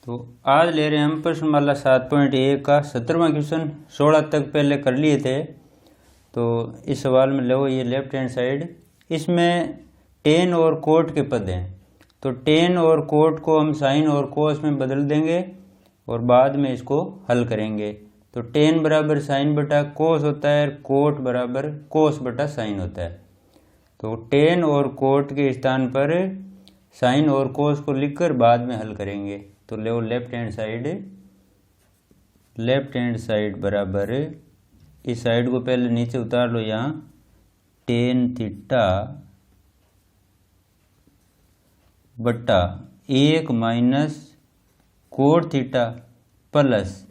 तो आज ले रहे हैं हम प्रश्नमाला 7.1 का 17वां क्वेश्चन। 16 तक पहले कर लिए थे। तो इस सवाल में लो ये लेफ्ट हैंड साइड, इसमें टेन और कोट के पद हैं। तो टेन और कोट को हम साइन और कोस में बदल देंगे और बाद में इसको हल करेंगे। तो टेन बराबर साइन बटा कोस होता है, कोट बराबर कोस बटा साइन होता है। तो टेन और कोट के स्थान पर साइन और कोस को लिखकर बाद में हल करेंगे। तो लो लेफ्ट हैंड साइड बराबर, इस साइड को पहले नीचे उतार लो, यहाँ टेन थीटा बटा 1 minus cot theta plus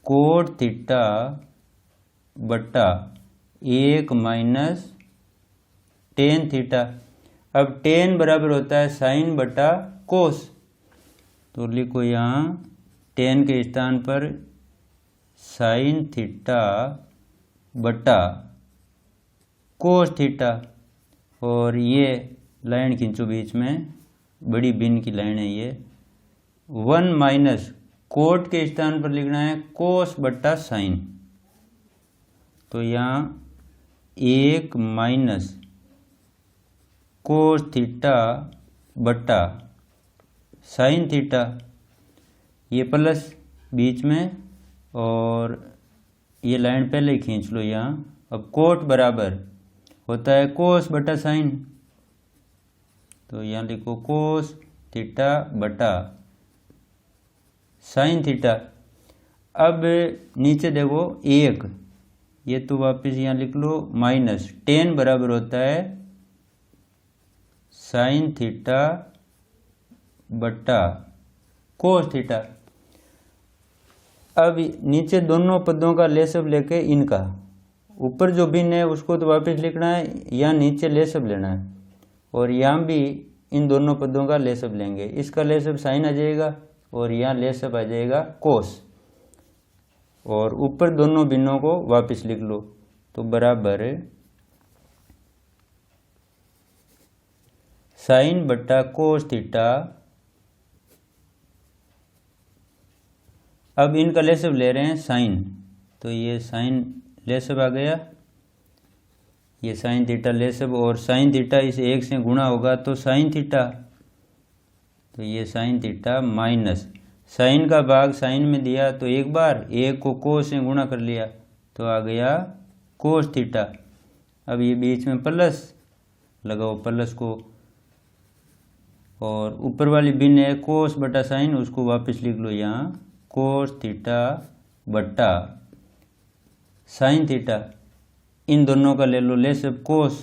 cot theta बटा 1 माइनस टेन थीटा। अब टेन बराबर होता है साइन बटा कोस, तो लिखो यहाँ टेन के स्थान पर साइन थीटा बटा कोस थीटा, और ये लाइन खींचो बीच में, बड़ी बिन की लाइन है ये। 1 माइनस कोट के स्थान पर लिखना है कोस बटा साइन, तो यहाँ 1 माइनस कोस थीटा बटा साइन थीटा, ये प्लस बीच में और ये लाइन पहले ही खींच लो यहाँ। अब कोट बराबर होता है कोस बटा साइन, तो यहाँ लिखो कोस थीटा बटा साइन थीटा। अब नीचे देखो 1, ये तो वापस यहाँ लिख लो माइनस टेन बराबर होता है साइन थीटा बटा कोस थीटा। अब नीचे दोनों पदों का लेसब लेके इनका ऊपर जो भिन्न है उसको तो वापस लिखना है, यहाँ नीचे लेसब लेना है, और यहाँ भी इन दोनों पदों का लेसब लेंगे। इसका लेसब साइन आ जाएगा और यहाँ लेसब आ जाएगा कोस, और ऊपर दोनों भिन्नों को वापस लिख लो। तो बराबर साइन बटा कोस थीटा। अब इनका लेसब ले रहे हैं साइन, तो ये साइन लेसब आ गया, ये साइन थीटा लेसब, और साइन थीटा इस 1 से गुणा होगा तो साइन थीटा, तो ये साइन थीटा माइनस साइन का भाग साइन में दिया तो एक बार, 1 को कोस से गुणा कर लिया तो आ गया कोस थीटा। अब ये बीच में प्लस लगाओ प्लस को, और ऊपर वाली भिन्न है कोस बटा साइन, उसको वापस लिख लो यहाँ कोस थीटा बटा साइन थीटा। इन दोनों का ले लो लेसब कोस,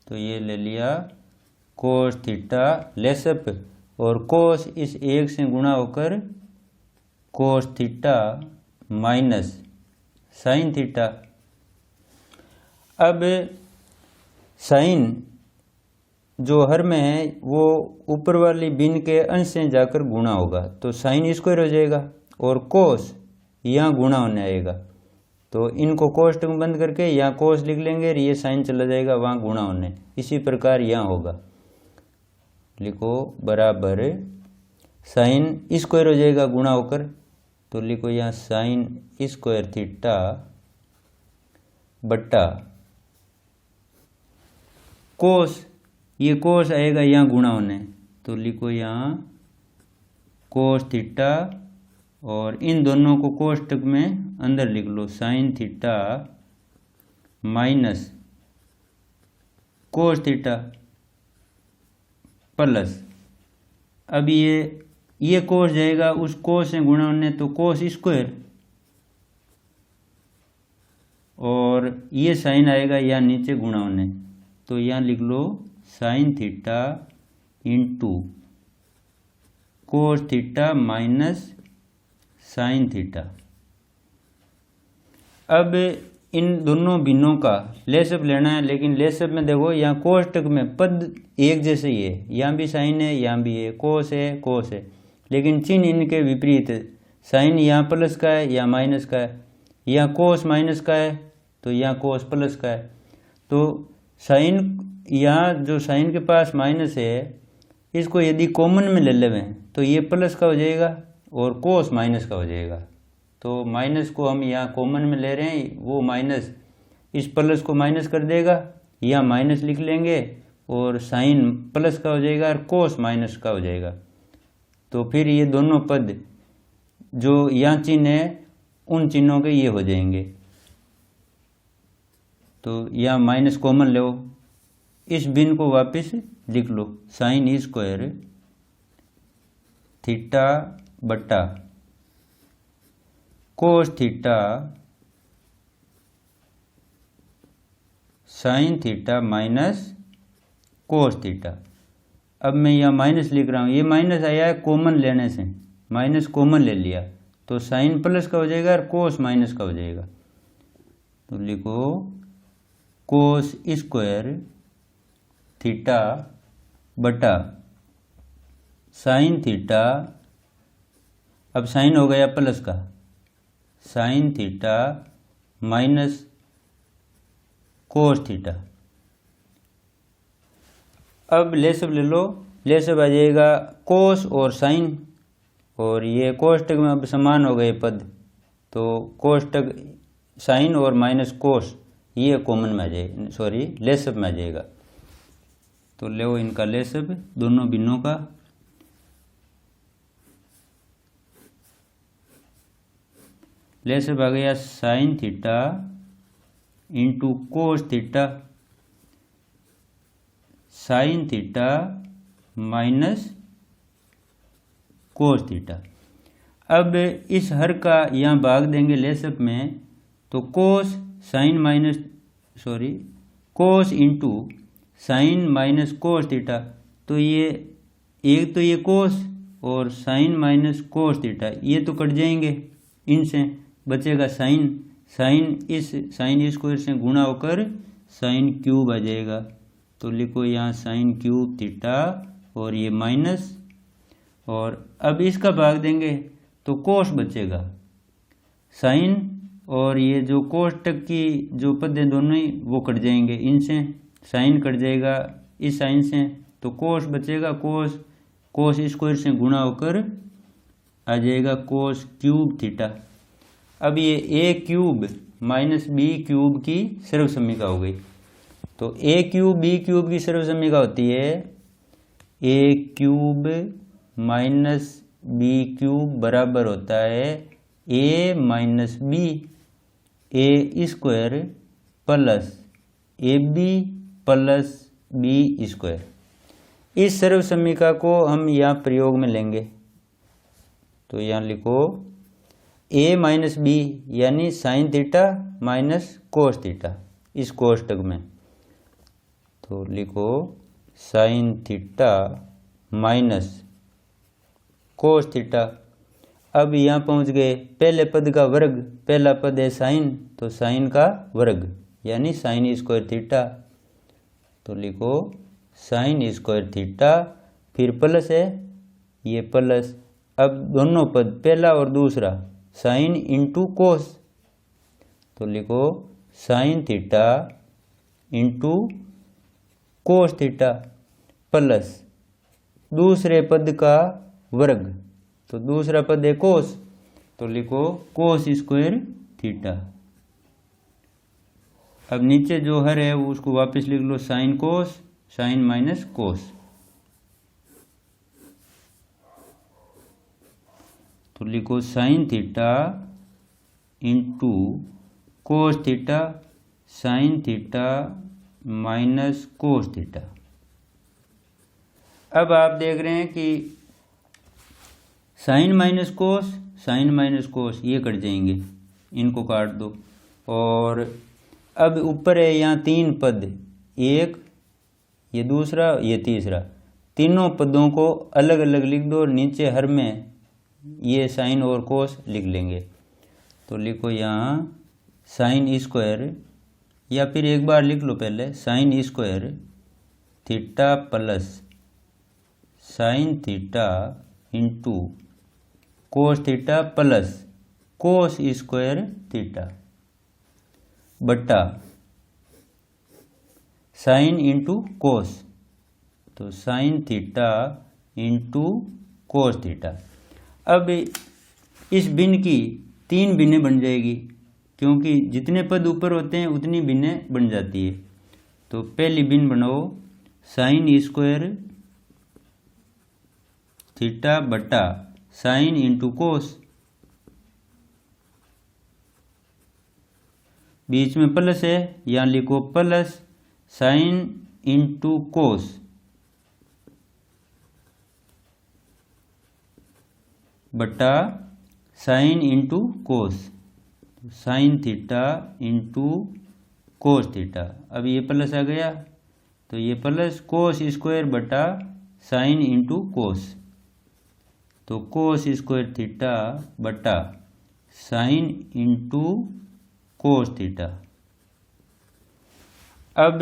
तो ये ले लिया कोस थीटा लेसब, और कोस इस 1 से गुणा होकर कोस थीटा माइनस साइन थीटा। अब साइन जो हर में है वो ऊपर वाली बिन के अंश से जाकर गुणा होगा, तो साइन स्क्वायर हो जाएगा, और कोस यहाँ गुणा होने आएगा, तो इनको कोष्टक में बंद करके यहाँ कोस लिख लेंगे और ये साइन चला जाएगा वहाँ गुणा होने। इसी प्रकार यहाँ होगा, लिखो बराबर साइन स्क्वायर हो जाएगा गुणा होकर, तो लिखो यहाँ साइन स्क्वायर थीटा बट्टा कोस, ये कोस आएगा यहाँ गुणा होने, तो लिखो यहाँ कोस थीटा, और इन दोनों को कोष्टक में अंदर लिख लो sine theta minus cos theta plus. अब ये कोस जाएगा उस कोस से गुणा होने, तो कोस स्क्वायर, और ये साइन आएगा यहाँ नीचे गुणा होने, तो यहाँ लिख लो sine theta into cos theta minus sine theta. अब इन दोनों भिन्नों का लेसब लेना है, लेकिन लेसब में देखो यहाँ कोष्टक में पद एक जैसे ही है, यहाँ भी साइन है यहाँ भी है कोस है, लेकिन चिन्ह इनके विपरीत है। साइन यहाँ प्लस का है यहाँ माइनस का है, यहाँ कोस माइनस का है तो यहाँ कोस प्लस का है। तो साइन यहाँ जो साइन के पास माइनस है इसको यदि कॉमन में ले लेवें तो ये प्लस का हो जाएगा और कोस माइनस का हो जाएगा। तो माइनस को हम यहाँ कॉमन में ले रहे हैं, वो माइनस इस प्लस को माइनस कर देगा, यहाँ माइनस लिख लेंगे और साइन प्लस का हो जाएगा और कोस माइनस का हो जाएगा। तो फिर ये दोनों पद जो यहाँ चिन्ह है उन चिन्हों के ये हो जाएंगे। तो यहाँ माइनस कॉमन लो, इस भिन्न को वापस लिख लो, साइन स्क्वायर थीटा बटा cos theta sine theta minus cos theta. अब मैं यहाँ माइनस लिख रहा हूँ, ये माइनस आया है कॉमन लेने से, माइनस कॉमन ले लिया तो साइन प्लस का हो जाएगा और कोस माइनस का हो जाएगा। तो लिखो कोस स्क्वायर थीटा बटा साइन थीटा, अब साइन हो गया प्लस का, sign theta minus cos theta. अब लेसब ले लो, लेसब आ जाएगा कोस और साइन, और ये कोष्टक में अब समान हो गए पद, तो कोष्टक साइन और माइनस कोस ये कॉमन में आ जाएगा, सॉरी लेसब में आ जाएगा। तो ले इनका लेसब दोनों भिन्नों का, लेसब आ गया sign theta into cos theta, sine theta minus cos theta. अब इस हर का यहाँ भाग देंगे लेसब में, तो cos sine minus sorry cos into sine minus cos theta, तो ये एक तो ये कोस और साइन माइनस कोस थीटा ये तो कट जाएंगे, इनसे बचेगा साइन, साइन इस साइन स्क्वायर से गुणा होकर साइन क्यूब आ जाएगा। तो लिखो यहाँ साइन क्यूब थीटा और ये माइनस, और अब इसका भाग देंगे तो कोस बचेगा, साइन और ये जो कोष्टक की जो पद हैं दोनों ही वो कट जाएंगे, इनसे साइन कट जाएगा इस साइन से, तो कोस बचेगा, कोस कोस स्क्वायर से गुणा होकर आ जाएगा कोस क्यूब थीटा। अब ये ए क्यूब माइनस बी क्यूब की सर्वसम्मिका हो गई, तो ए क्यूब बी क्यूब की सर्वसम्मिका होती है A cube minus B cube बराबर होता है A minus B A square plus A B plus B square. इस सर्वसम्मिका को हम यहाँ प्रयोग में लेंगे, तो यहाँ लिखो ए माइनस बी यानी sign theta minus cos theta इस कोष्टक में, तो लिखो sine theta minus cos theta. अब यहाँ पहुँच गए, पहले पद का वर्ग, पहला पद है साइन, तो साइन का वर्ग यानी साइन स्क्वायर थीटा, तो लिखो साइन स्क्वायर थीटा, फिर प्लस है ये प्लस, अब दोनों पद पहला और दूसरा साइन इंटू कोस, तो लिखो sine theta into cos theta plus दूसरे पद का वर्ग, तो दूसरा पद है कोस, तो लिखो कोस स्क्वायर थीटा। अब नीचे जो हर है वो उसको वापस लिख लो, sine cos sine minus cos, तो लिखो sine theta into cos theta sine theta minus cos theta. अब आप देख रहे हैं कि साइन माइनस कोस ये कट जाएंगे, इनको काट दो, और अब ऊपर है यहाँ तीन पद, एक ये दूसरा ये तीसरा, तीनों पदों को अलग अलग लिख दो और नीचे हर में ये साइन और कोस लिख लेंगे। तो लिखो यहाँ साइन स्क्वायर, या फिर एक बार लिख लो पहले sign square theta plus sine theta into cos theta plus cos square theta बटा साइन इंटू कोस, तो sine theta into cos theta. अब इस भिन्न की 3 भिन्नें बन जाएगी, क्योंकि जितने पद ऊपर होते हैं उतनी भिन्नें बन जाती है। तो पहली भिन्न बनाओ साइन स्क्वायर थीटा बटा साइन इंटू कोस, बीच में प्लस है, यहाँ लिखो प्लस साइन इंटू कोस बटा साइन इंटू कोस, sign theta into cos theta. अब ये प्लस आ गया तो ये प्लस कोस स्क्वायर बटा साइन इंटू कोस, तो कोस स्क्वायर थीटा बटा साइन इंटू कोस थीटा। अब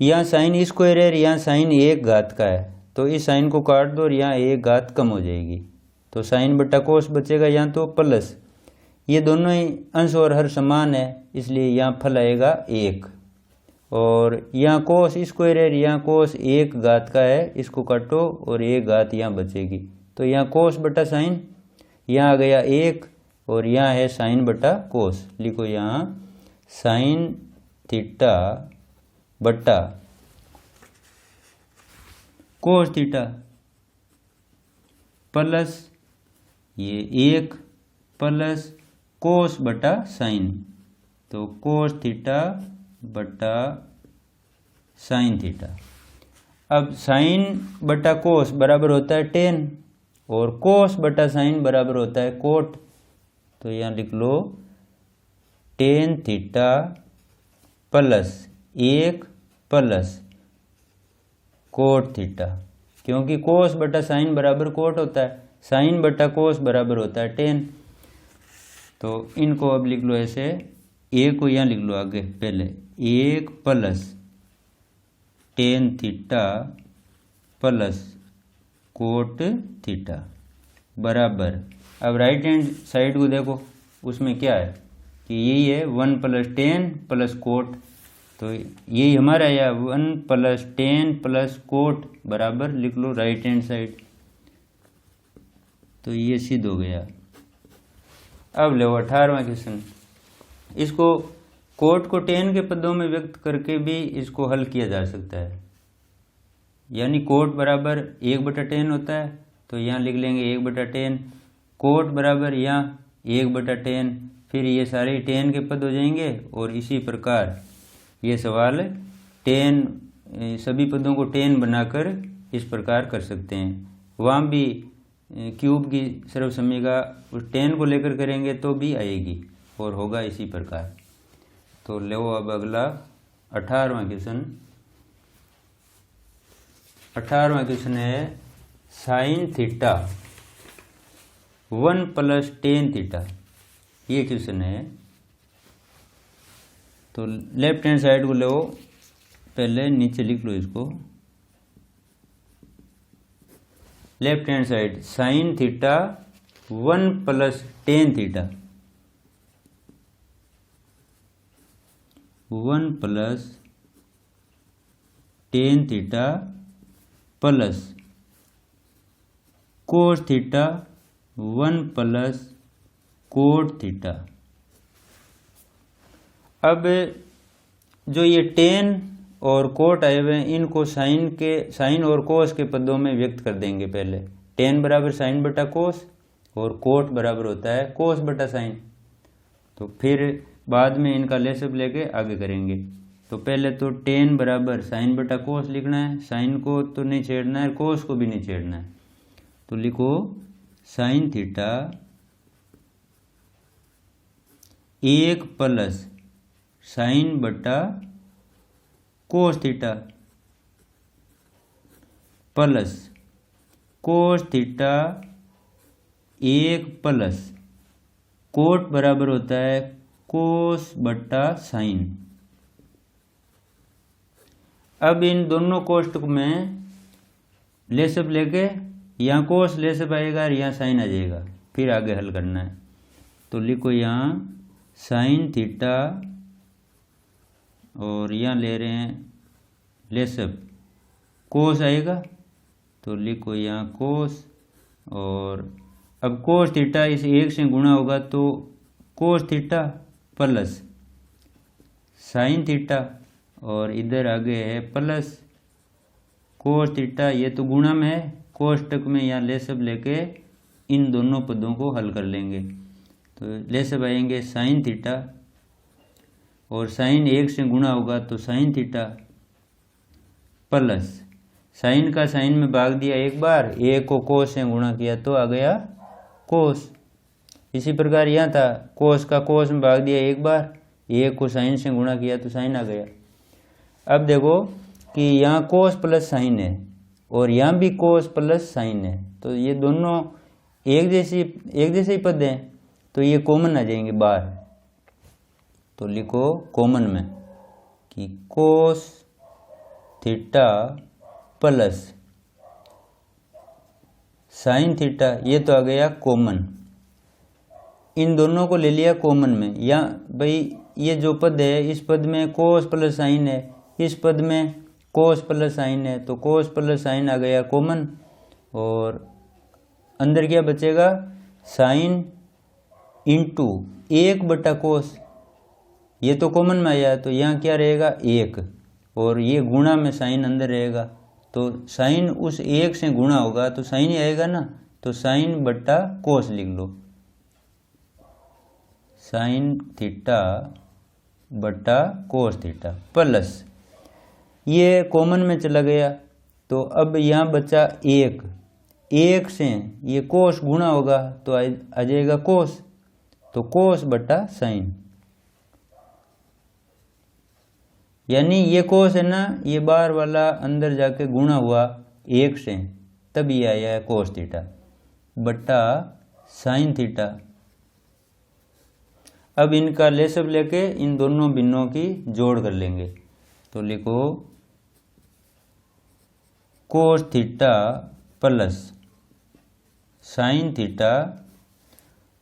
यहाँ साइन स्क्वायर है, यहाँ साइन 1 घात का है, तो इस साइन को काट दो और यहाँ 1 घात कम हो जाएगी, तो साइन बटा कोस बचेगा, यहाँ तो प्लस। ये दोनों ही अंश और हर समान है, इसलिए यहाँ फल आएगा 1। और यहाँ कोस स्क्वायर है, यहाँ कोस 1 घात का है, इसको काटो और 1 घात यहाँ बचेगी, तो यहाँ कोस बटा साइन, यहाँ आ गया 1 और यहाँ है साइन बटा कोस। लिखो यहाँ साइन थीटा बटा कोस थीटा प्लस ये 1 प्लस कोस बटा साइन, तो कोस थीटा बटा साइन थीटा। अब साइन बटा कोस बराबर होता है tan और कोस बटा साइन बराबर होता है कोट, तो यहाँ लिख लो tan theta plus 1 plus cot theta, क्योंकि कोस बटा साइन बराबर कोट होता है, साइन बटा कोस बराबर होता है tan। तो इनको अब लिख लो ऐसे, 1 को यहाँ लिख लो आगे पहले, 1 plus tan theta plus cot theta बराबर। अब राइट हैंड साइड को देखो, उसमें क्या है कि यही है 1 प्लस tan प्लस कोट, तो यही हमारा है 1 प्लस tan प्लस कोट बराबर, लिख लो राइट हैंड साइड, तो ये सिद्ध हो गया। अब लो 18वां क्वेश्चन, इसको कोट को tan के पदों में व्यक्त करके भी इसको हल किया जा सकता है, यानी कोट बराबर 1/tan होता है, तो यहाँ लिख लेंगे 1/tan, कोट बराबर यहाँ 1/tan, फिर ये सारे tan के पद हो जाएंगे। और इसी प्रकार ये सवाल tan सभी पदों को tan बनाकर इस प्रकार कर सकते हैं। वहाँ भी क्यूब की सर्वसम्मिका उस tan को लेकर करेंगे तो भी आएगी और होगा इसी प्रकार। तो लो अब अगला 18वां क्वेश्चन। 18वां क्वेश्चन है sine theta 1 plus tan theta, ये क्वेश्चन है। तो लेफ्ट हैंड साइड को लो, पहले नीचे लिख लो इसको, left hand side sine theta 1 plus tan theta, 1 plus tan theta plus cos theta 1 plus cot theta. अब जो ये tan और कोट आए हुए हैं, इनको साइन और कोस के पदों में व्यक्त कर देंगे। पहले tan बराबर साइन बटा कोस और कोट बराबर होता है कोस बटा साइन, तो फिर बाद में इनका लेसअप लेके आगे करेंगे। तो पहले तो tan बराबर साइन बटा कोस लिखना है, साइन को तो नहीं छेड़ना है, कोस को भी नहीं छेड़ना है, तो लिखो साइन थीटा 1 प्लस साइन बटा cos theta plus cos theta 1 plus coat बराबर होता है कोस बटा साइन। अब इन दोनों कोष्टक में लेसअप लेके यहाँ कोस लेसअप आएगा और यहाँ साइन आ जाएगा, फिर आगे हल करना है। तो लिखो यहाँ साइन थीटा और यहाँ ले रहे हैं लेसअप कोस आएगा, तो लिखो यहाँ कोस, और अब कोस थीटा इस 1 से गुणा होगा तो कोस थीटा प्लस साइन थीटा, और इधर आगे है प्लस कोस थीटा। ये तो गुणा में है, कोष्टक में यहाँ लेसब लेके इन दोनों पदों को हल कर लेंगे। तो लेसब आएंगे साइन थीटा, और साइन 1 से गुणा होगा तो साइन थीटा प्लस साइन का साइन में भाग दिया एक बार, 1 को कोस से गुणा किया तो आ गया कोस। इसी प्रकार यहाँ था, कोस का कोस में भाग दिया एक बार, 1 को साइन से गुणा किया तो साइन आ गया। अब देखो कि यहाँ कोस प्लस साइन है और यहाँ भी कोस प्लस साइन है, तो ये दोनों एक जैसे ही पद हैं, तो ये कॉमन आ जाएंगे बाहर। तो लिखो कॉमन में कि कोस थीटा प्लस साइन थीटा, ये तो आ गया कॉमन। इन दोनों को ले लिया कॉमन में, या भाई ये जो पद है इस पद में कोस प्लस साइन है, इस पद में कोस प्लस साइन है, तो कोस प्लस साइन आ गया कॉमन, और अंदर क्या बचेगा साइन इंटू 1 बटा कोस, ये तो कॉमन में आया, तो यहाँ क्या रहेगा 1, और ये गुणा में साइन अंदर रहेगा, तो साइन उस 1 से गुणा होगा तो साइन ही आएगा ना, तो साइन बटा कोस लिख लो, साइन थीटा बटा कोस थीटा प्लस ये कॉमन में चला गया। तो अब यहाँ बचा 1 से ये कोस गुणा होगा तो आ जाएगा कोस, तो कोस बटा साइन, यानी ये कोस है ना, ये बाहर वाला अंदर जाके गुणा हुआ 1 से, तब ये आया है कोस थीटा बटा साइन थीटा। अब इनका लेसब लेके इन दोनों भिन्नों की जोड़ कर लेंगे। तो लिखो कोस थीटा प्लस साइन थीटा,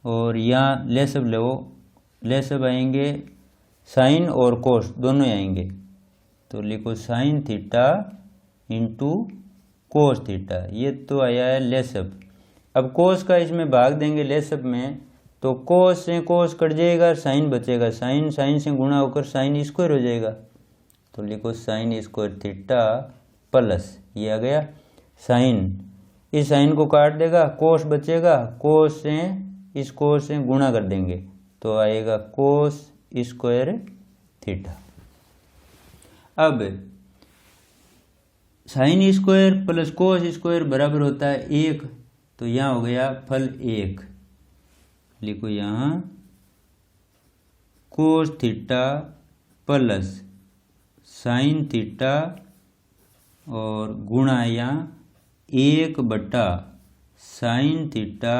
और यहाँ लेसब लो, लेसब आएंगे साइन और कोस दोनों आएंगे, तो लिखो sine theta into cos theta, ये तो आया है लेसब। अब कोस का इसमें भाग देंगे लेसब में, तो कोस से कोस कट जाएगा, साइन बचेगा, साइन साइन से गुणा होकर साइन स्क्वायर हो जाएगा, तो लिखो साइन स्क्वायर थीटा प्लस ये आ गया साइन, इस साइन को काट देगा, कोस बचेगा, कोस से इस कोस से गुणा कर देंगे तो आएगा कोस स्क्वायर थीटा। अब sine square plus cos square बराबर होता है 1, तो यहाँ हो गया फल 1, लिखो यहाँ cos theta plus sine theta और गुणा यहाँ 1 बटा sine theta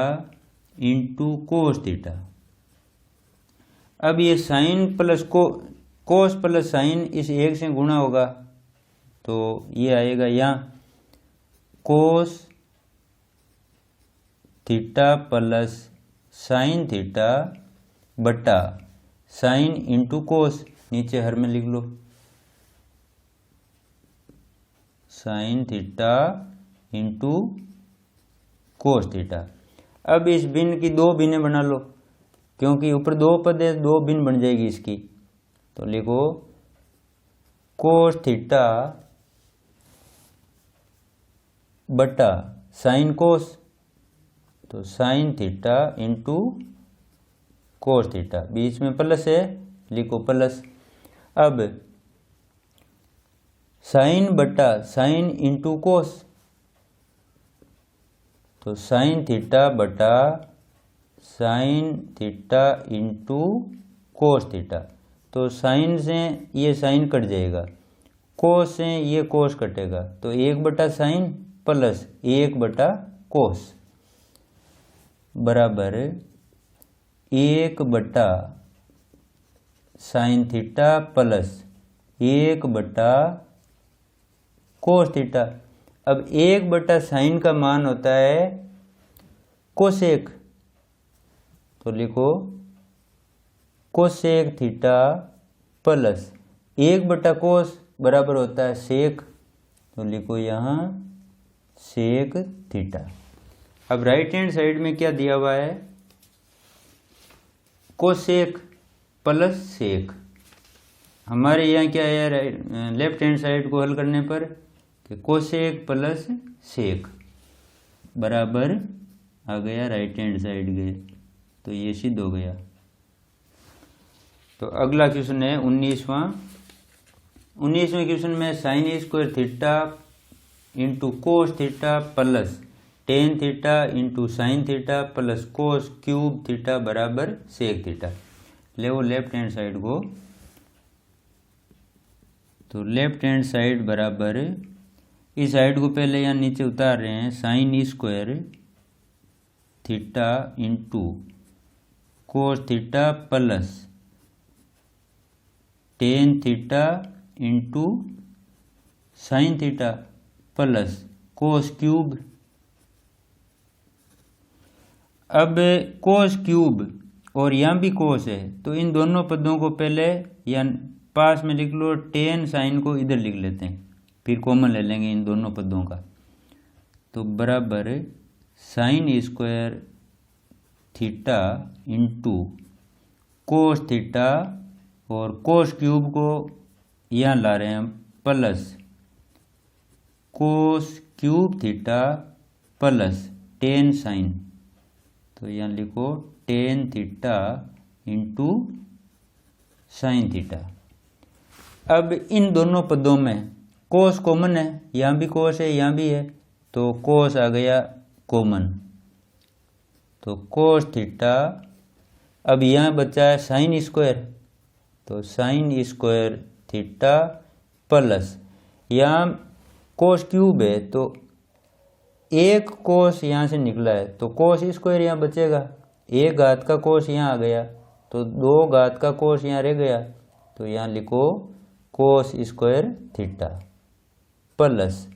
into cos theta. अब ये sine plus cos plus sine इस 1 से गुणा होगा, तो ये आएगा यहाँ cos theta plus sine theta बटा साइन इंटू कोस, नीचे हर में लिख लो sine theta into cos theta. अब इस भिन्न की 2 भिन्नें बना लो, क्योंकि ऊपर 2 पद है, 2 भिन्न बन जाएगी इसकी, तो लिखो कोस थीटा बटा साइन कोस, तो sine theta into cos theta, बीच में प्लस है, लिखो प्लस। अब साइन बटा साइन इंटू कोस, तो साइन थीटा बटा sine theta into cos theta, तो साइन से ये साइन कट जाएगा, कोस से ये कोस कटेगा, तो 1 बटा साइन प्लस 1 बटा कोस बराबर 1 बटा साइन थीटा प्लस 1 बटा कोस थीटा। अब 1 बटा साइन का मान होता है कोसेक, तो लिखो कोसेक थीटा प्लस 1 बटा कोस बराबर होता है सेक, तो लिखो यहाँ सेक थीटा। अब राइट हैंड साइड में क्या दिया हुआ है, कोसेक प्लस सेक। हमारे यहाँ क्या है लेफ्ट हैंड साइड को हल करने पर कि कोसेक प्लस सेक बराबर आ गया राइट हैंड साइड के, तो ये सिद्ध हो गया। तो अगला क्वेश्चन है 19वां क्वेश्चन में sign square theta into cos theta plus ten theta into sine theta plus cos cube theta बराबर सेक थीटा। ले वो लेफ्ट हैंड साइड को, तो लेफ्ट हैंड साइड बराबर इस साइड को पहले यहाँ नीचे उतार रहे हैं, sign square theta into cos theta plus ten theta into sine theta plus cos cube. अब कोस क्यूब और यहाँ भी कोस है, तो इन दोनों पदों को पहले या पास में लिख लो, टेन साइन को इधर लिख लेते हैं, फिर कॉमन ले लेंगे इन दोनों पदों का। तो बराबर sine square theta into cos theta और कोस क्यूब को यहाँ ला रहे हैं plus cos cube theta plus tan sine, तो यहाँ लिखो tan theta into sine theta. अब इन दोनों पदों में कोस कॉमन है, यहाँ भी कोस है यहाँ भी है, तो कोस आ गया कॉमन, तो कोस थीटा। अब यहाँ बचा है साइन स्क्वायर, तो साइन स्क्वायर थीटा प्लस यहाँ कोस क्यूब है, तो एक कोस यहाँ से निकला है, तो कोस स्क्वायर यहाँ बचेगा, एक घात का कोस यहाँ आ गया, तो दो घात का कोस यहाँ रह गया, तो यहाँ लिखो कोस स्क्वायर थीटा प्लस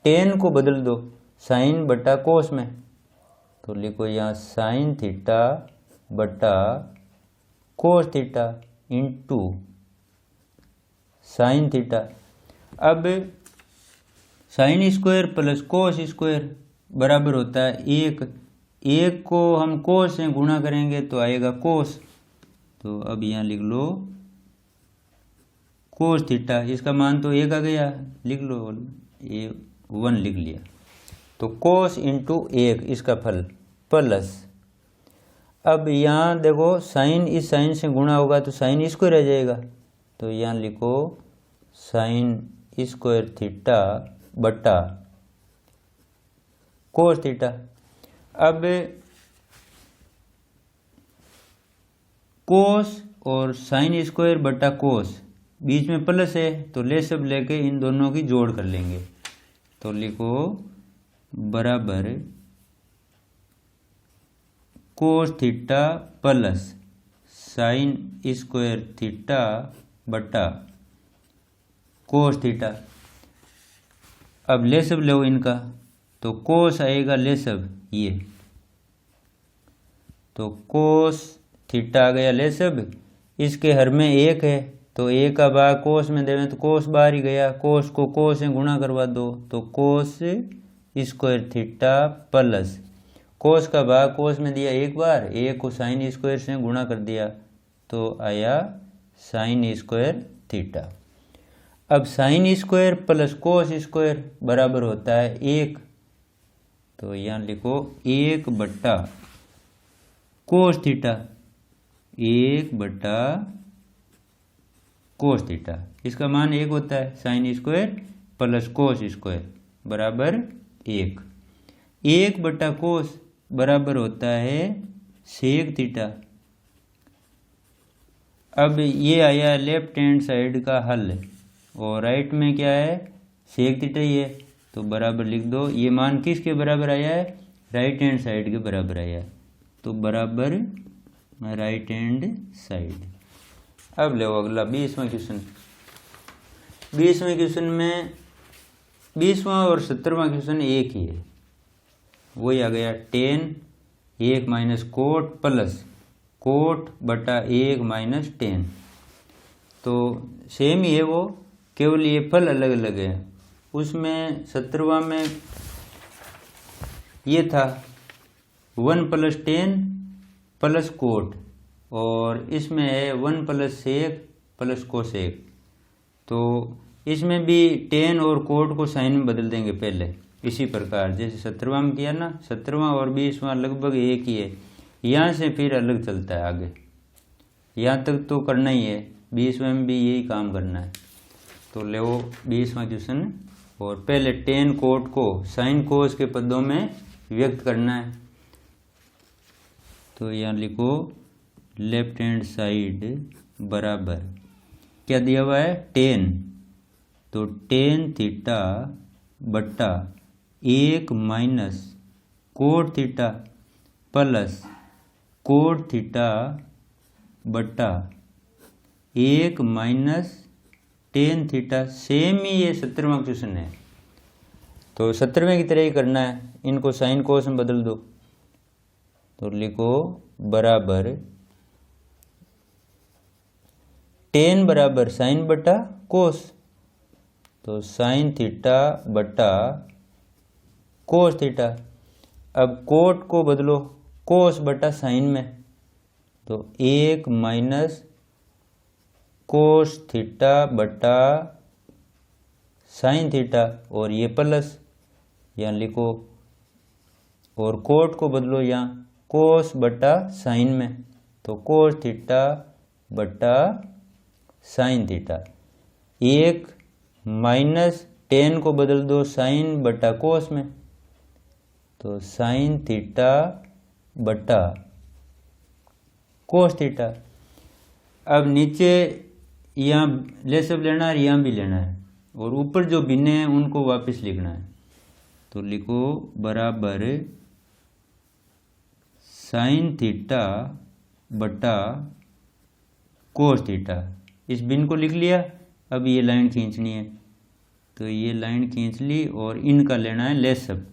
टेन को बदल दो साइन बटा कोस में, तो लिखो यहाँ साइन थीटा बटा cos theta into sine theta. अब sine square plus cos square बराबर होता है एक, एक को हम कोस से गुणा करेंगे तो आएगा कोस, तो अब यहाँ लिख लो कोस थीटा, इसका मान तो एक आ गया, लिख लो ये 1 लिख लिया, तो कोस इंटू एक इसका फल प्लस। अब यहाँ देखो साइन इस साइन से गुणा होगा तो साइन स्क्वायर रह जाएगा, तो यहाँ लिखो साइन स्क्वायर थीटा बटा कोस थीटा। अब कोस और साइन स्क्वायर बटा कोस बीच में प्लस है, तो ले सब लेके इन दोनों की जोड़ कर लेंगे, तो लिखो बराबर कोस theta plus sign square theta बटा कोस थीटा। अब ले सब लो इनका, तो कोस आएगा ले सब ये, तो कोस थीटा आ गया ले सब, इसके हर में एक है, तो एक का भाग कोस में देवें तो कोस बाहर ही गया, कोस को कोस से गुणा करवा दो, तो कोस स्क्वायर थीटा प्लस कोस का भाग कोस में दिया एक बार, एक को साइन स्क्वायर से गुणा कर दिया, तो आया साइन स्क्वायर थीटा। अब sine square plus cos square बराबर होता है एक, तो यहाँ लिखो एक बट्टा कोस थीटा, एक बट्टा कोस थीटा, इसका मान एक होता है, sine square plus cos square बराबर एक, एक बट्टा कोस बराबर होता है सेक थीटा। अब ये आया लेफ्ट हैंड साइड का हल, और राइट में क्या है सेक थीटा ही है, तो बराबर लिख दो, ये मान किसके बराबर आया है, राइट हैंड साइड के बराबर आया है, तो बराबर राइट हैंड साइड। अब लो अगला 20वां क्वेश्चन। 20वें क्वेश्चन में 20वां और 70वां क्वेश्चन एक ही है, वही आ गया टेन एक माइनस कोट प्लस कोट बटा एक माइनस टेन, तो सेम ही है वो, केवल ये फल अलग अलग है। उसमें 70वां में ये था 1 + 10 + कोट, और इसमें है 1 + सेक + कोसेक। तो इसमें भी टेन और कोट को साइन में बदल देंगे पहले, इसी प्रकार जैसे 17वां में किया ना। 17वां और 20वां लगभग एक ही है, यहाँ से फिर अलग चलता है आगे, यहाँ तक तो करना ही है। 20वें में भी यही काम करना है। तो ले 20वां क्वेश्चन, और पहले टेन कोट को साइन कोस के पदों में व्यक्त करना है। तो यहाँ लिखो लेफ्ट हैंड साइड बराबर क्या दिया हुआ है, टेन। तो टेन थीटा बट्टा 1 minus cot theta plus cot theta बट्टा 1 माइनस टेन थीटा। सेम ही ये 17वां क्वेश्चन है, तो 17वें की तरह ही करना है। इनको साइन कोस में बदल दो। तो लिखो बराबर टेन बराबर साइन बटा कोस, तो साइन थीटा बटा कोस थीटा। अब कोट को बदलो कोस बटा साइन में, तो 1 माइनस कोस थीटा बटा साइन थीटा, और ये प्लस यहाँ लिखो, और कोट को बदलो यहाँ कोस बटा साइन में, तो कोस थीटा बटा साइन थीटा। 1 माइनस टेन को बदल दो साइन बटा कोस में, तो साइन थीटा बटा कोस थीटा। अब नीचे यहाँ ले सब लेना है, यहाँ भी लेना है, और ऊपर जो भिन्न हैं उनको वापस लिखना है। तो लिखो बराबर साइन थीटा बटा कोस थीटा। इस भिन्न को लिख लिया। अब ये लाइन खींचनी है, तो ये लाइन खींच ली, और इनका लेना है लेसअप।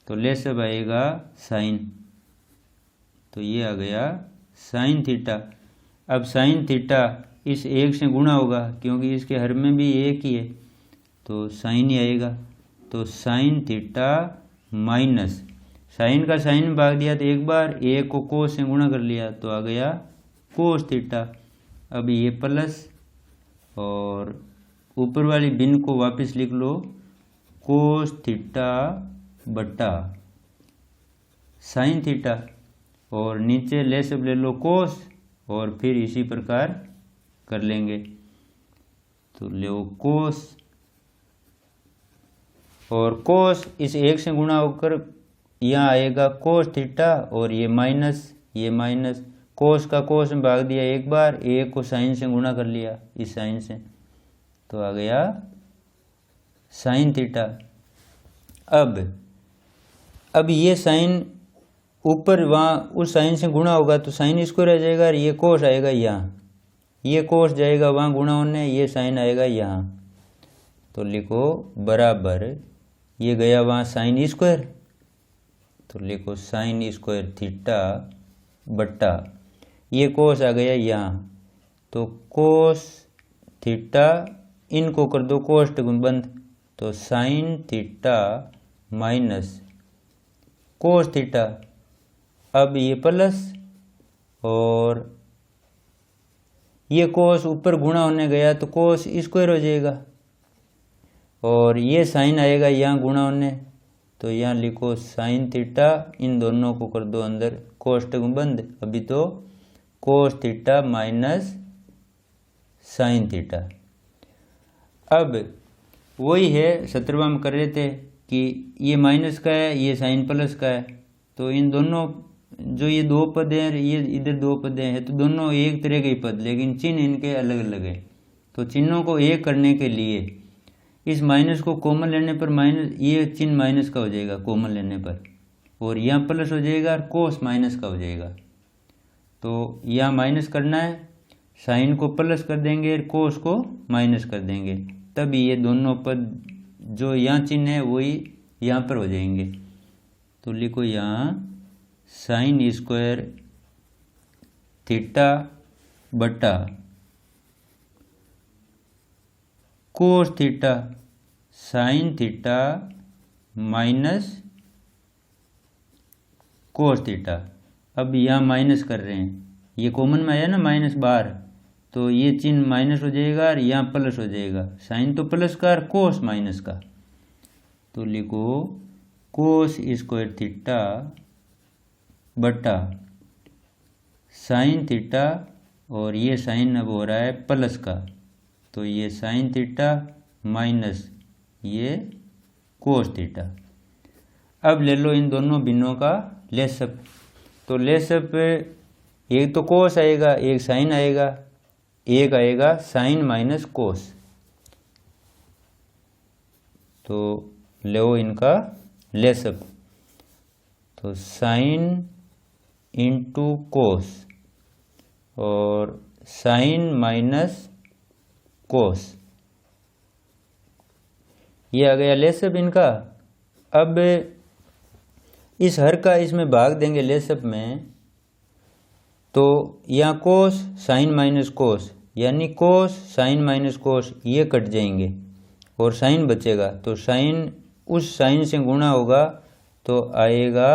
तो लेसअप आएगा साइन, तो ये आ गया साइन थीटा। अब साइन थीटा इस एक से गुणा होगा, क्योंकि इसके हर में भी एक ही है, तो साइन ही आएगा। तो साइन थीटा माइनस साइन का साइन में भाग दिया तो एक बार, एक को कोस से गुणा कर लिया तो आ गया कोस थीटा। अब ये प्लस, और ऊपर वाली भिन्न को वापस लिख लो कोस थीटा बटा साइन थीटा, और नीचे ले सब ले लो कोस, और फिर इसी प्रकार कर लेंगे। तो लो कोस, और कोस इस एक से गुणा होकर यहाँ आएगा कोस थीटा, और ये माइनस कोस का कोस में भाग दिया एक बार, एक को साइन से गुणा कर लिया इस साइन से, तो आ गया साइन थीटा। अब ये साइन ऊपर वहाँ उस साइन से गुणा होगा तो साइन इसको रह जाएगा, और ये कोस आएगा यहाँ, ये कोस जाएगा वहाँ गुणा होने, ये साइन आएगा यहाँ। तो लिखो बराबर ये गया वहाँ साइन स्क्वायर, तो लिखो साइन स्क्वायर थीटा बट्टा ये कोस आ गया यहाँ, तो कोस थीटा इनको कर दो कोष्टक में बंद, तो sine theta minus cos theta. अब ये प्लस, और ये कोस ऊपर गुणा होने गया तो कोस स्क्वायर हो जाएगा, और ये साइन आएगा यहाँ गुणा होने, तो यहाँ लिखो साइन थीटा, इन दोनों को कर दो अंदर कोष्टक में बंद। अभी तो कोस थीटा माइनस साइन थीटा। अब वही है 17वां में कर रहे थे कि ये माइनस का है, ये साइन प्लस का है, तो इन दोनों जो ये दो पद हैं, ये इधर दो पद हैं, तो दोनों एक तरह के ही पद, लेकिन चिन्ह इनके अलग अलग है। तो चिन्हों को एक करने के लिए इस माइनस को कॉमन लेने पर माइनस, ये चिन्ह माइनस का हो जाएगा कॉमन लेने पर, और यहाँ प्लस हो जाएगा और कोस माइनस का हो जाएगा। तो यहाँ माइनस करना है, साइन को प्लस कर देंगे और कोस को माइनस कर देंगे, तभी ये दोनों पद जो यहाँ चिन्ह है वही यहाँ पर हो जाएंगे। तो लिखो यहाँ साइन स्क्वायर थीटा बटा cos theta sine theta minus cos theta. अब यहाँ माइनस कर रहे हैं, ये कॉमन में आया ना माइनस बाहर, तो ये चिन्ह माइनस हो जाएगा और यहाँ प्लस हो जाएगा। साइन तो प्लस का और कोस माइनस का, तो लिखो कोस स्क्वायर थीटा बटा साइन थीटा, और ये साइन अब हो रहा है प्लस का, तो ये साइन थीटा माइनस ये कोस थीटा। अब ले लो इन दोनों भिन्नों का लेसअप। तो लेसअप एक तो कोस आएगा, एक साइन आएगा, एक आएगा साइन माइनस कोस। तो लो इनका लेसअप, तो साइन इंटू कोस और साइन माइनस कोस, ये आ गया लेसअप इनका। अब इस हर का इसमें भाग देंगे लेसअप में, तो यहाँ कोस साइन माइनस कोस, यानी कोस साइन माइनस कोस ये कट जाएंगे और साइन बचेगा। तो साइन उस साइन से गुणा होगा तो आएगा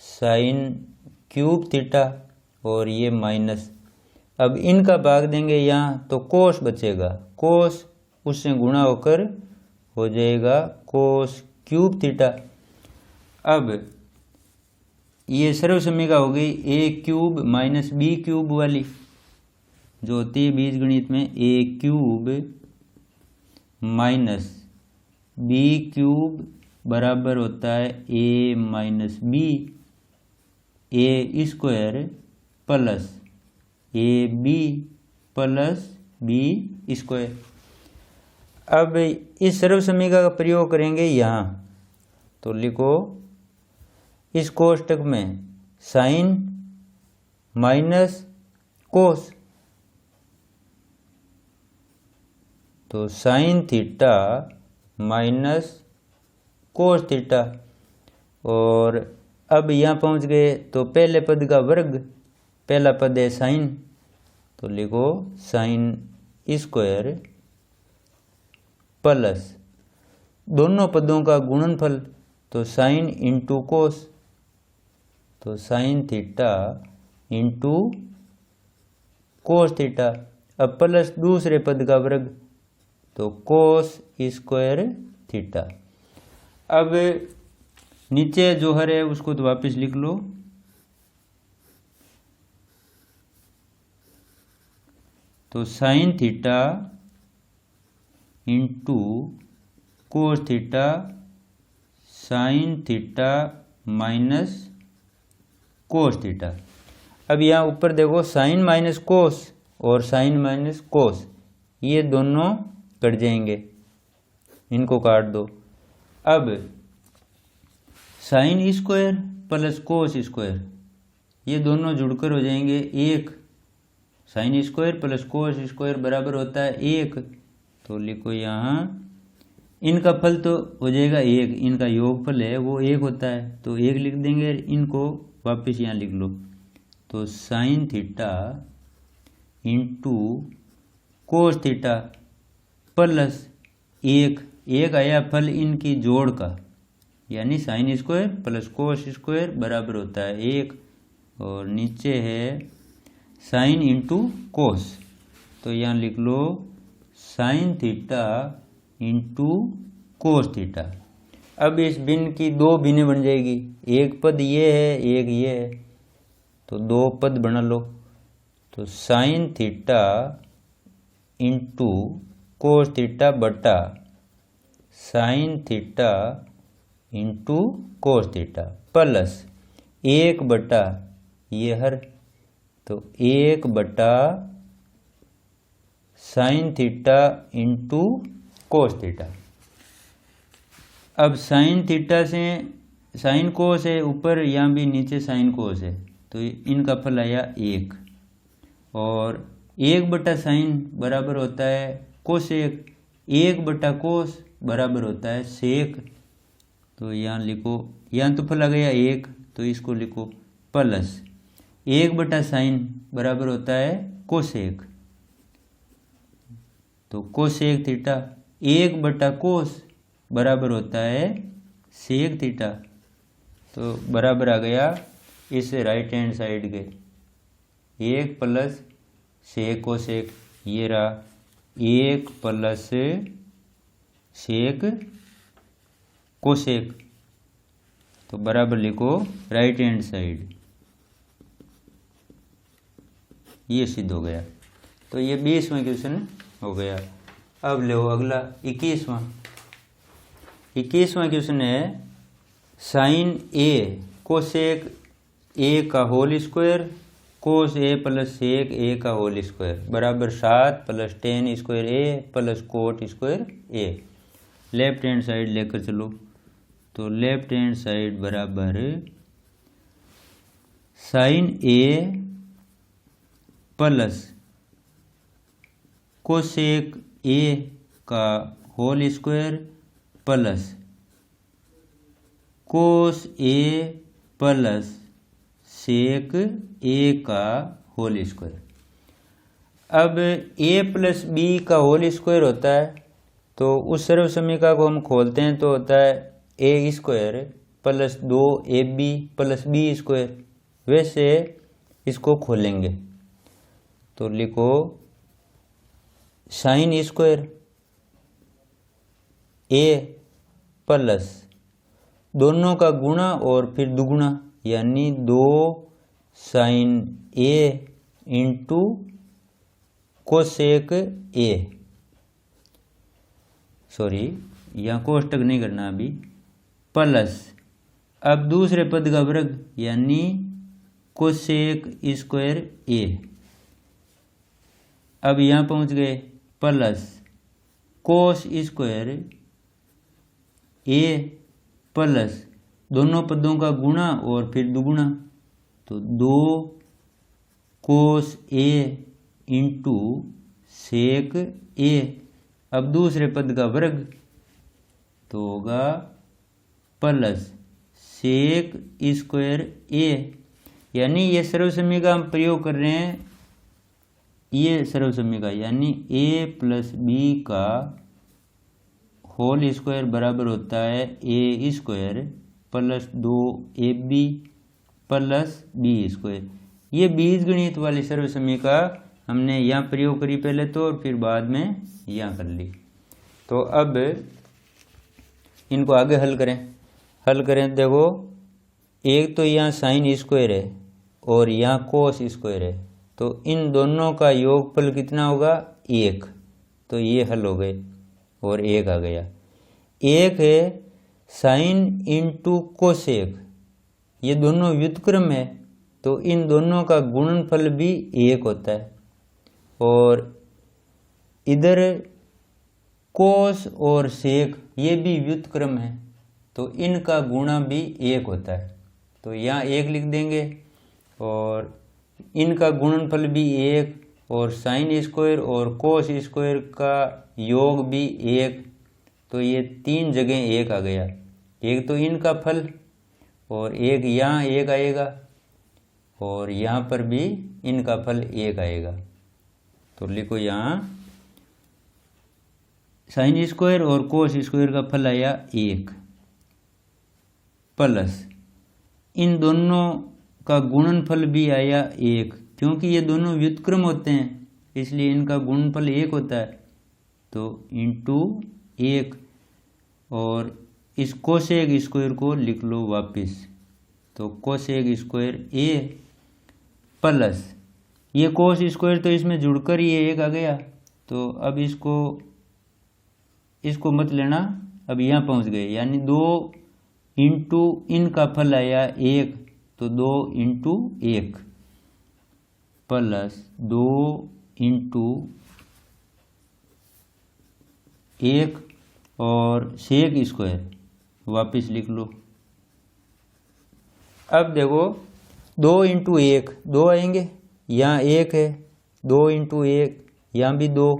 साइन क्यूब थीटा और ये माइनस। अब इनका भाग देंगे यहाँ तो कोस बचेगा, कोस उससे गुणा होकर हो जाएगा कोस क्यूब थीटा। अब ये सर्वसमीका हो गई A cube minus B cube वाली, जो होती है बीजगणित में A cube minus B cube बराबर होता है A minus B, A square plus A B plus B square. अब इस सर्वसमीका का प्रयोग करेंगे यहाँ, तो लिखो इस कोष्टक में साइन माइनस कोस, तो sine theta minus cos theta. और अब यहाँ पहुँच गए तो पहले पद का वर्ग, पहला पद है साइन, तो लिखो साइन स्क्वायर प्लस दोनों पदों का गुणनफल, तो साइन इंटू कोस, तो sine theta into cos theta. अब प्लस दूसरे पद का वर्ग, तो कोस स्क्वायर थीटा। अब नीचे जो हर है उसको तो वापस लिख लो, तो sine theta into cos theta sine theta minus cos theta. अब यहाँ ऊपर देखो साइन माइनस कोस और साइन माइनस कोस ये दोनों कट जाएंगे, इनको काट दो। अब sine square plus cos square ये दोनों जुड़कर हो जाएंगे एक, sign square plus cos square बराबर होता है एक। तो लिखो यहाँ इनका फल तो हो जाएगा एक, इनका योगफल है वो एक होता है, तो एक लिख देंगे, इनको वापस यहाँ लिख लो। तो sine theta into cos theta plus एक, एक आया फल इनकी जोड़ का, यानी sine square plus cos square बराबर होता है एक, और नीचे है साइन इंटू कोस, तो यहाँ लिख लो sine theta into cos theta. अब इस भिन्न की दो भिन्नें बन जाएगी, एक पद ये है एक ये है, तो दो पद बना लो। तो sine theta into cos theta बटा sine theta into cos theta plus एक बटा ये हर, तो एक बटा sine theta into cos theta. अब साइन थीटा से साइन कोस है ऊपर, यहाँ भी नीचे साइन कोस है, तो इनका फल आया एक, और एक बटा साइन बराबर होता है कोसेक, एक बटा कोस बराबर होता है सेक। तो यहाँ लिखो, यहाँ तो फल आ गया एक, तो इसको लिखो प्लस एक बटा साइन बराबर होता है कोसेक, तो कोसेक थीटा, एक बटा कोस बराबर होता है सेक थीटा, तो बराबर आ गया इस राइट हैंड साइड के, 1 प्लस सेक कोसेक, ये रहा 1 प्लस सेक कोसेक, तो बराबर लिखो राइट हैंड साइड, ये सिद्ध हो गया। तो ये 20वां क्वेश्चन हो गया। अब लो अगला 21वां। 21वां क्वेश्चन है साइन ए कोसेक ए का whole square cos A plus sec A का होल स्क्वायर बराबर 7 plus tan square A plus cot square A. Left hand side लेकर चलो, तो लेफ्ट हैंड साइड बराबर sine A plus cosec A का whole square plus cos A plus sec A का whole square. अब A plus B का whole square होता है, तो उस सर्व समीकरण को हम खोलते हैं तो होता है A square plus 2ab plus B square. वैसे इसको खोलेंगे तो लिखो साइन स्क्वायर ए प्लस दोनों का गुणा और फिर दुगुना, यानी 2 sine A into cosec A, sorry यहाँ कोष्टक नहीं करना अभी, प्लस अब दूसरे पद का वर्ग यानी कोसेक स्क्वायर ए। अब यहाँ पहुँच गए plus cos square A plus दोनों पदों का गुणा और फिर दुगुना, तो 2 कोस ए इंटू सेक ए। अब दूसरे पद का वर्ग तो होगा प्लस सेक स्क्वायर ए, यानी ये सर्व समीकरण हम प्रयोग कर रहे हैं, ये सर्व समीकरण यानी ए प्लस बी का होल स्क्वायर बराबर होता है A square plus 2ab plus B square. ये बीजगणित वाली सर्व समीकरण हमने यहाँ प्रयोग करी पहले तो, और फिर बाद में यहाँ कर ली। तो अब इनको आगे हल करें। देखो एक तो यहाँ साइन स्क्वायर है और यहाँ कोस स्क्वायर है, तो इन दोनों का योगफल कितना होगा 1, तो ये हल हो गए और 1 आ गया। एक है साइन इंटू कोसेक, ये दोनों व्युत्क्रम है, तो इन दोनों का गुणनफल भी 1 होता है, और इधर कोस और सेक ये भी व्युत्क्रम है, तो इनका गुणा भी 1 होता है, तो यहाँ 1 लिख देंगे, और इनका गुणनफल भी 1, और साइन स्क्वायर और कोस स्क्वायर का योग भी 1, तो ये 3 जगह 1 आ गया। एक तो इनका फल और एक यहाँ 1 आएगा, और यहाँ पर भी इनका फल 1 आएगा, तो लिखो यहाँ साइन स्क्वायर और कोस स्क्वायर का फल आया 1 प्लस इन दोनों का गुणनफल भी आया 1, क्योंकि ये दोनों व्युत्क्रम होते हैं इसलिए इनका गुणनफल 1 होता है, तो इंटू 1, और इस कोसेक स्क्वायर को लिख लो वापस, तो कोसेक स्क्वायर ए प्लस ये कोस स्क्वायर तो इसमें जुड़कर ही 1 आ गया, तो अब इसको मत लेना, अब यहाँ पहुँच गए, यानी 2 इंटू इनका फल आया 1, तो 2 इंटू 1 प्लस 2 इंटू 1 और सेक स्क्वायर वापिस लिख लो। अब देखो 2 इंटू 1 2 आएंगे, यहाँ 1 है, 2 इंटू 1 यहाँ भी 2,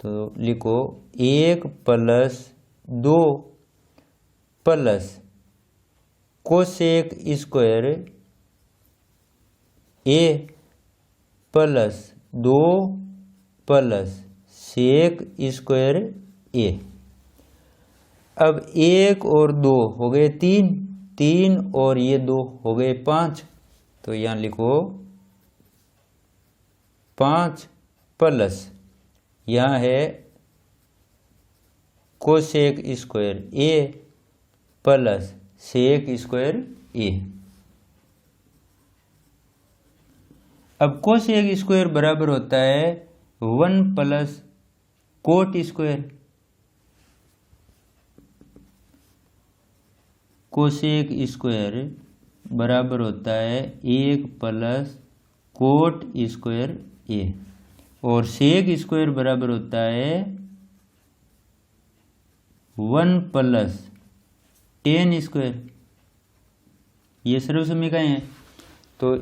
तो लिखो 1 plus 2 plus cosec square A plus 2 plus sec square ए। अब 1 और 2 हो गए 3, 3 और ये 2 हो गए 5, तो यहाँ लिखो 5 प्लस यहाँ है cosec square A plus sec square ए। अब कोसेक स्क्वायर बराबर होता है 1 plus cot square. Cosec square बराबर होता है 1 प्लस कोट स्क्वायर ए, और सेक स्क्वायर बराबर होता है 1 प्लस टेन स्क्वायर। ये सर्व समीकरण है, तो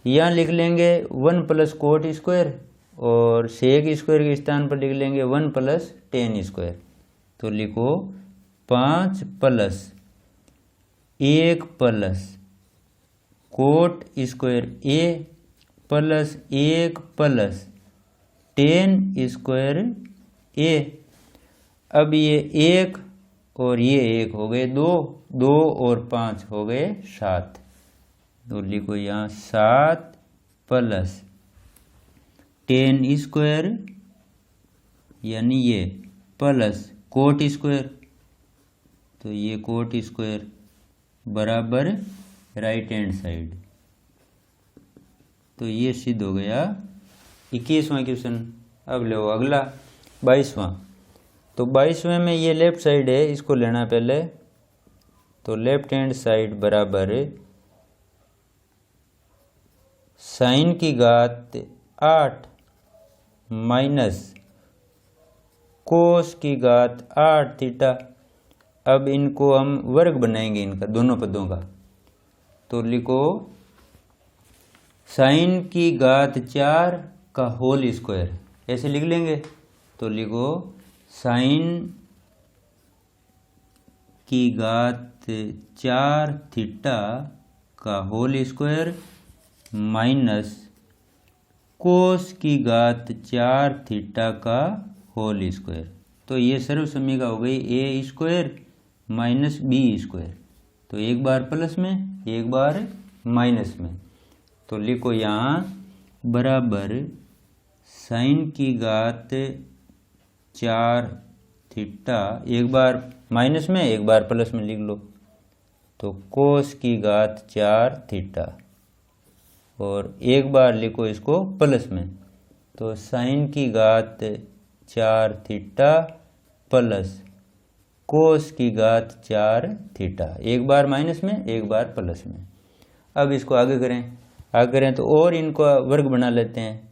यहाँ लिख लेंगे 1 प्लस कोट स्क्वायर और सेक स्क्वायर के स्थान पर लिख लेंगे 1 प्लस टेन स्क्वायर। तो लिखो 5 plus 1 plus cot square A plus 1 plus tan square ए। अब ये 1 और ये 1 हो गए 2, 2 और 5 हो गए 7। तो लिखो यहाँ 7 प्लस टेन स्क्वायर यानी ये प्लस कोट स्क्वायर, तो ये कोट स्क्वायर बराबर राइट हैंड साइड। तो ये सिद्ध हो गया 21वां क्वेश्चन। अब लो अगला 22वां। तो 22वें में ये लेफ्ट साइड है, इसको लेना पहले। तो लेफ्ट हैंड साइड बराबर साइन की घात 8 माइनस कोस की घात 8 थीटा। अब इनको हम वर्ग बनाएंगे इनका, दोनों पदों का। तो लिखो साइन की घात 4 का होल स्क्वायर, ऐसे लिख लेंगे। तो लिखो साइन की घात 4 थीटा का होल स्क्वायर माइनस कोस की घात 4 थीटा का होल स्क्वायर। तो ये सर्व समीकरण हो गई ए स्क्वायर माइनस बी स्क्वायर। तो एक बार प्लस में एक बार माइनस में। तो लिखो यहाँ बराबर साइन की घात 4 थीटा, एक बार माइनस में एक बार प्लस में लिख लो। तो कोस की घात 4 थीटा, और एक बार लिखो इसको प्लस में। तो साइन की घात 4 थीटा प्लस कोस की घात 4 थीटा, एक बार माइनस में एक बार प्लस में। अब इसको आगे करें तो और इनको वर्ग बना लेते हैं,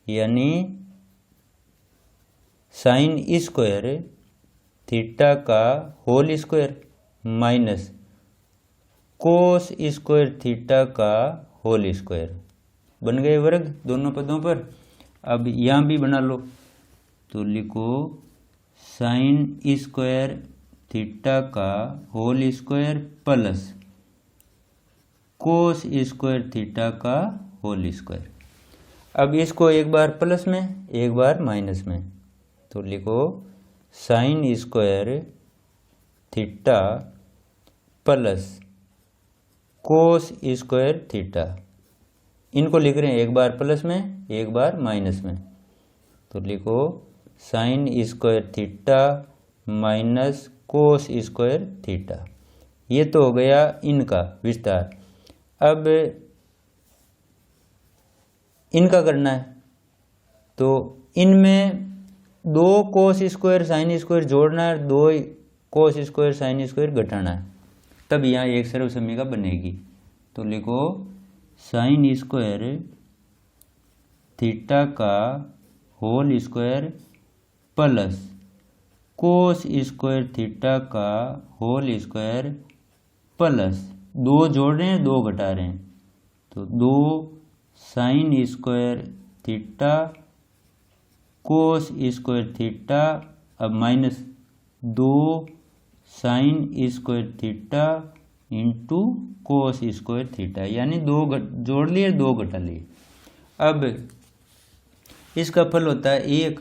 यानी साइन स्क्वायर थीटा का whole square minus cos square theta का होल स्क्वायर। बन गए वर्ग दोनों पदों पर। अब यहाँ भी बना लो। तो लिखो साइन स्क्वायर थीटा का whole square plus cos square theta का होल स्क्वायर। अब इसको एक बार प्लस में एक बार माइनस में। तो लिखो sine square theta plus cos square theta. इनको लिख रहे हैं एक बार प्लस में एक बार माइनस में। तो लिखो sine square theta minus cos square theta. ये तो हो गया इनका विस्तार। अब इनका करना है। तो इनमें 2 कोस स्क्वायर साइन स्क्वायर जोड़ना है, 2 कोस स्क्वायर साइन स्क्वायर घटाना है, तब यहाँ एक सर्व समीकरण बनेगी। तो लिखो साइन स्क्वायर थीटा का whole square plus cos square theta का होल स्क्वायर प्लस 2 जोड़ रहे हैं 2 घटा रहे हैं। तो 2 sine square theta cos square theta, अब minus 2 sine square theta into cos square theta, यानी 2 जोड़ लिए 2 घटा लिए। अब इसका फल होता है 1।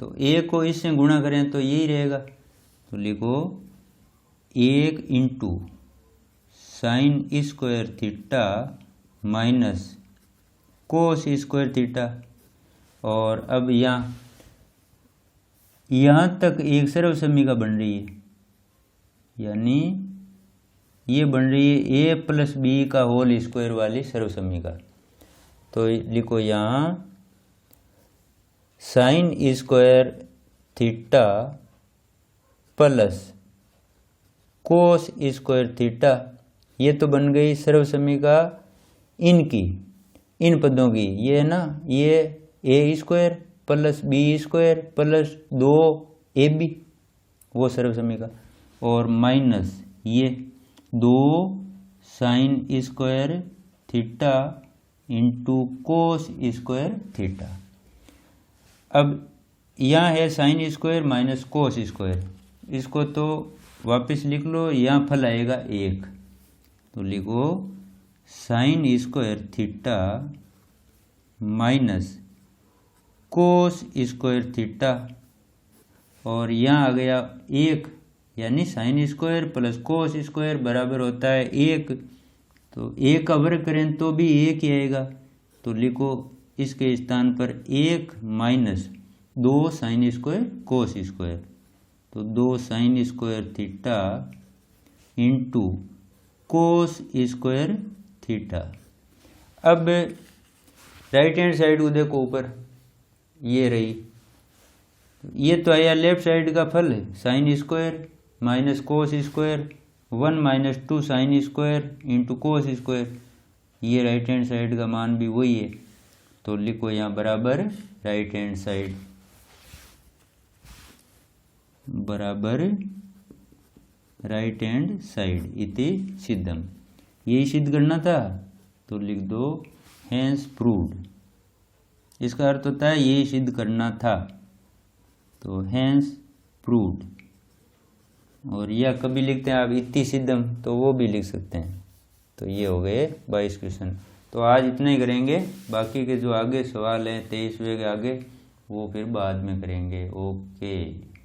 तो 1 को इससे गुणा करें तो यही रहेगा। तो लिखो 1 into sine square theta minus cos square theta. और अब यहाँ तक एक सर्वसमीका बन रही है, यानी ये बन रही है ए प्लस बी का होल स्क्वायर वाली सर्वसमीका। तो लिखो यहाँ sign square theta plus cos square theta, ये तो बन गई सर्वसमीका इनकी, इन पदों की। ये है ना, ये A square plus B square plus 2ab, वो सर्वसमीका। और माइनस ये 2 sine square theta into cos square theta. अब यहाँ है sine square minus cos square, इसको तो वापस लिख लो, यहाँ फल आएगा 1। तो लिखो sine square theta minus cos square theta, और यहाँ आ गया 1, यानी sine square plus cos square बराबर होता है 1। तो 1 का वर्ग करें तो भी 1 ही आएगा। तो लिखो इसके स्थान पर 1 minus 2 sine square cos square. तो 2 sine square theta into cos square theta. अब राइट हैंड साइड को देखो, ऊपर ये रही, ये तो आया लेफ्ट साइड का फल है, sine square minus cos square, 1 minus 2 sine square into cos square. ये राइट हैंड साइड का मान भी वही है। तो लिखो यहाँ बराबर राइट हैंड साइड बराबर राइट हैंड साइड इति सिद्धम। यही सिद्ध करना था, तो लिख दो हैंस प्रूव्ड। इसका अर्थ होता है यही सिद्ध करना था, तो हैंस प्रूव्ड। और या कभी लिखते हैं आप इति सिद्धम, तो वो भी लिख सकते हैं। तो ये हो गए 22 क्वेश्चन। तो आज इतना ही करेंगे, बाकी के जो आगे सवाल हैं 23वें के आगे वो फिर बाद में करेंगे। ओके।